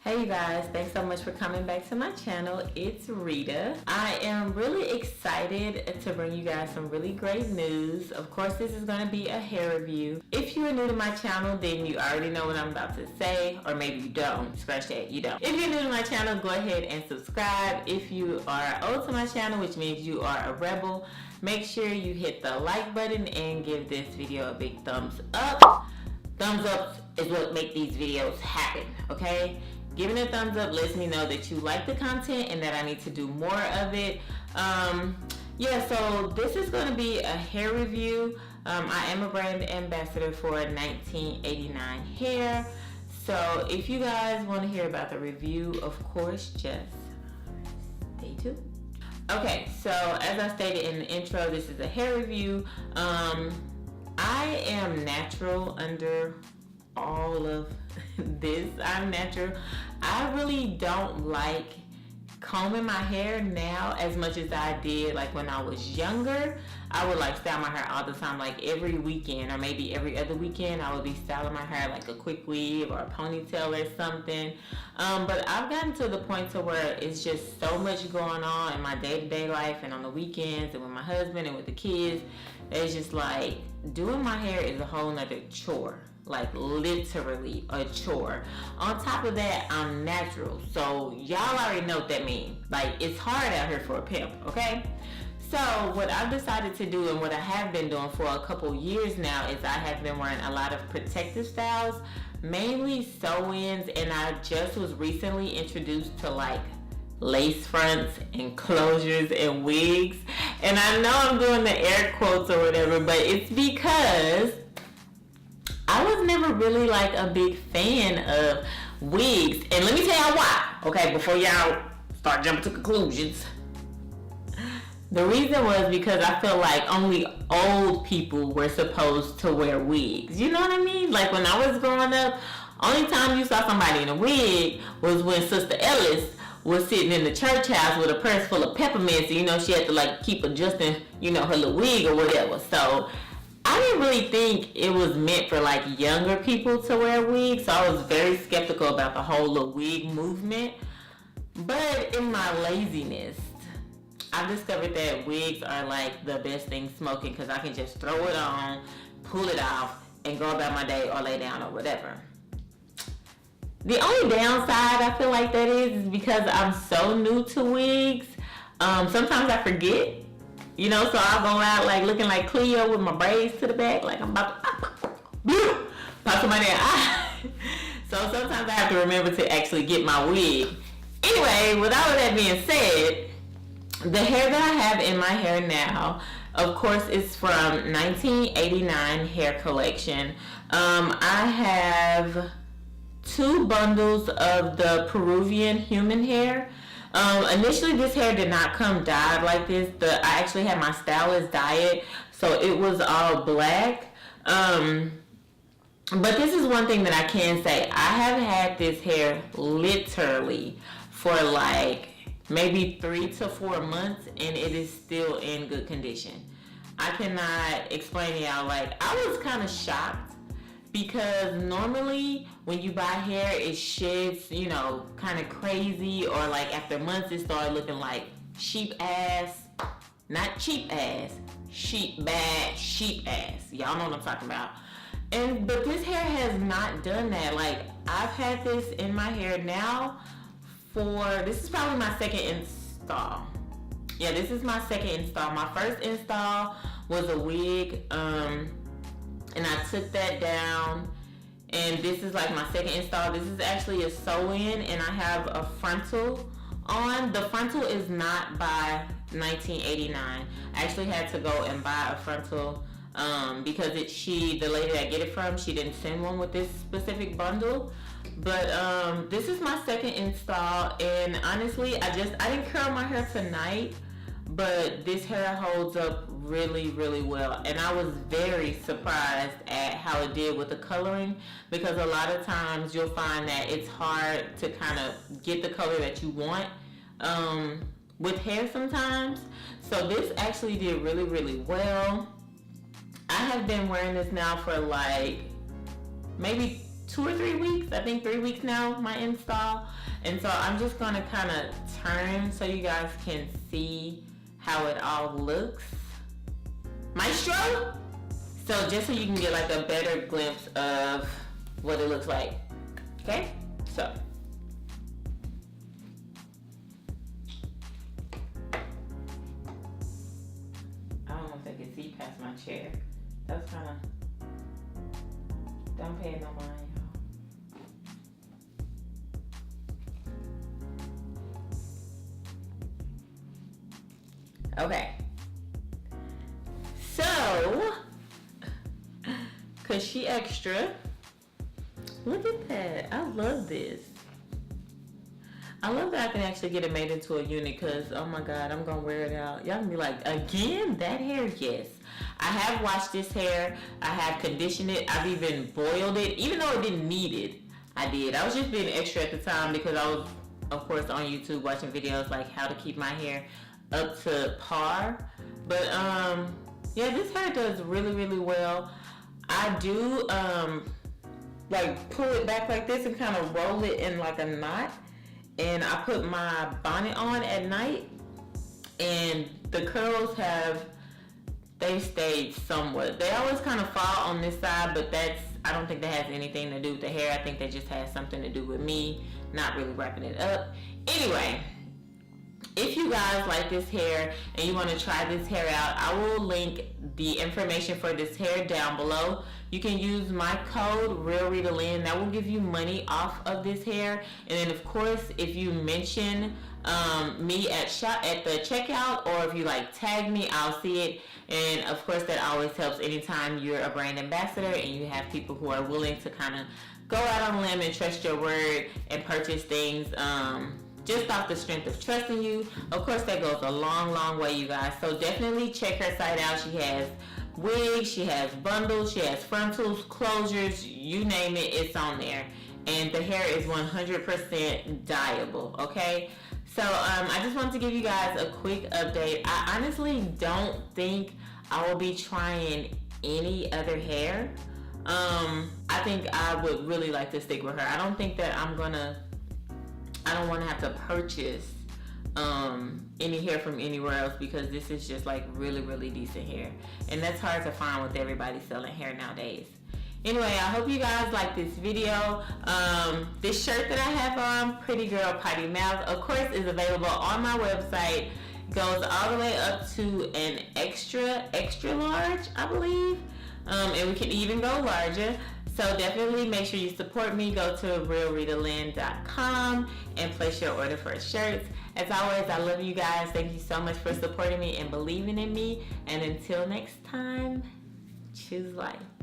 Hey you guys, thanks so much for coming back to my channel. It's Rita. I am really excited to bring you guys some really great news. Of course, this is going to be a hair review. If you are new to my channel, then you already know what I'm about to say, or maybe you don't. Scratch that, you don't. If you're new to my channel, go ahead and subscribe. If you are old to my channel, which means you are a rebel, make sure you hit the like button and give this video a big thumbs up. Thumbs up is what makes these videos happen, okay? Giving a thumbs up lets me know that you like the content and that I need to do more of it. So this is going to be a hair review. I am a brand ambassador for 1989 hair. So if you guys want to hear about the review, of course, just stay tuned. Okay, so as I stated in the intro, this is a hair review. I am natural under all of this. I'm natural. I really don't like combing my hair now as much as I did like when I was younger. I would like style my hair all the time, like every weekend or maybe every other weekend I would be styling my hair like a quick weave or a ponytail or something. But I've gotten to the point to where it's just so much going on in my day-to-day life and on the weekends and with my husband and with the kids. It's just like doing my hair is a whole nother chore. Like literally a chore. On top of that, I'm natural, so y'all already know what that means. Like, it's hard out here for a pimp, okay? So what I've decided to do, and what I have been doing for a couple years now, is I have been wearing a lot of protective styles, mainly sew-ins, and I just was recently introduced to like lace fronts and closures and wigs. And I know I'm doing the air quotes or whatever, but it's because I was never really like a big fan of wigs. And let me tell y'all why, okay, before y'all start jumping to conclusions. The reason was because I feel like only old people were supposed to wear wigs. You know what I mean? Like when I was growing up, only time you saw somebody in a wig was when Sister Ellis was sitting in the church house with a purse full of peppermints. You know, she had to like keep adjusting, you know, her little wig or whatever. So I didn't really think it was meant for like younger people to wear wigs, so I was very skeptical about the whole little wig movement. But in my laziness, I discovered that wigs are like the best thing smoking because I can just throw it on, pull it off, and go about my day or lay down or whatever. The only downside I feel like that is because I'm so new to wigs. Sometimes I forget. You know, so I'll go out like looking like Cleo with my braids to the back, like I'm about to pop somebody in. So sometimes I have to remember to actually get my wig. Anyway, with all of that being said, the hair that I have in my hair now, of course, is from 1989 hair collection. I have 2 bundles of the Peruvian human hair. Initially this hair did not come dyed like this. I actually had my stylist dye it, so it was all black. But this is one thing that I can say. I have had this hair literally for like maybe 3 to 4 months, and it is still in good condition. I cannot explain to y'all, like, I was kind of shocked because normally when you buy hair, it sheds, you know, kind of crazy, or like after months it started looking like sheep ass. Not cheap ass, sheep ass. Y'all know what I'm talking about. But this hair has not done that. Like, I've had this in my hair now this is probably my second install. Yeah, this is my second install. My first install was a wig, and I took that down, and this is like my second install. This is actually a sew-in, and I have a frontal on. The frontal is not by 1989. I actually had to go and buy a frontal because the lady that I get it from, she didn't send one with this specific bundle. But this is my second install, and honestly, I didn't curl my hair tonight, but this hair holds up really, really well. And I was very surprised at how it did with the coloring, because a lot of times you'll find that it's hard to kind of get the color that you want with hair sometimes. So this actually did really, really well. I have been wearing this now for like maybe 2 or 3 weeks. I think 3 weeks now, my install. And so I'm just gonna kind of turn so you guys can see how it all looks. Maestro! So just so you can get like a better glimpse of what it looks like. Okay? So. I don't know if I can see past my chair. That's kind of, don't pay it no mind, y'all. Okay. So, cause she extra. Look at that. I love this. I love that I can actually get it made into a unit because, oh my God, I'm going to wear it out. Y'all can be like, again, that hair? Yes. I have washed this hair. I have conditioned it. I've even boiled it. Even though it didn't need it, I did. I was just being extra at the time because I was, of course, on YouTube watching videos like how to keep my hair up to par. But, yeah, this hair does really, really well. I do, like, pull it back like this and kind of roll it in like a knot. And I put my bonnet on at night, and the curls they've stayed somewhat. They always kind of fall on this side, but I don't think that has anything to do with the hair. I think that just has something to do with me not really wrapping it up. Anyway, if you guys like this hair and you want to try this hair out, I will link the information for this hair down below. You can use my code RealRitaLynn. That will give you money off of this hair. And then of course, if you mention me at the checkout, or if you like tag me, I'll see it. And of course, that always helps anytime you're a brand ambassador and you have people who are willing to kind of go out on a limb and trust your word and purchase things just off the strength of trusting you. Of course, that goes a long, long way, you guys. So definitely check her site out. She has wigs, she has bundles, she has frontals, closures, you name it, it's on there. And the hair is 100% dyeable, okay? So I just wanted to give you guys a quick update. I honestly don't think I will be trying any other hair. I think I would really like to stick with her. I don't think that I don't want to have to purchase any hair from anywhere else, because this is just like really, really decent hair, and that's hard to find with everybody selling hair nowadays. Anyway, I hope you guys like this video. This shirt that I have on, Pretty Girl Potty Mouth, of course is available on my website. Goes all the way up to an extra large, I believe, and we can even go larger. So definitely make sure you support me. Go to RealRitaLynn.com and place your order for shirts. As always, I love you guys. Thank you so much for supporting me and believing in me. And until next time, choose life.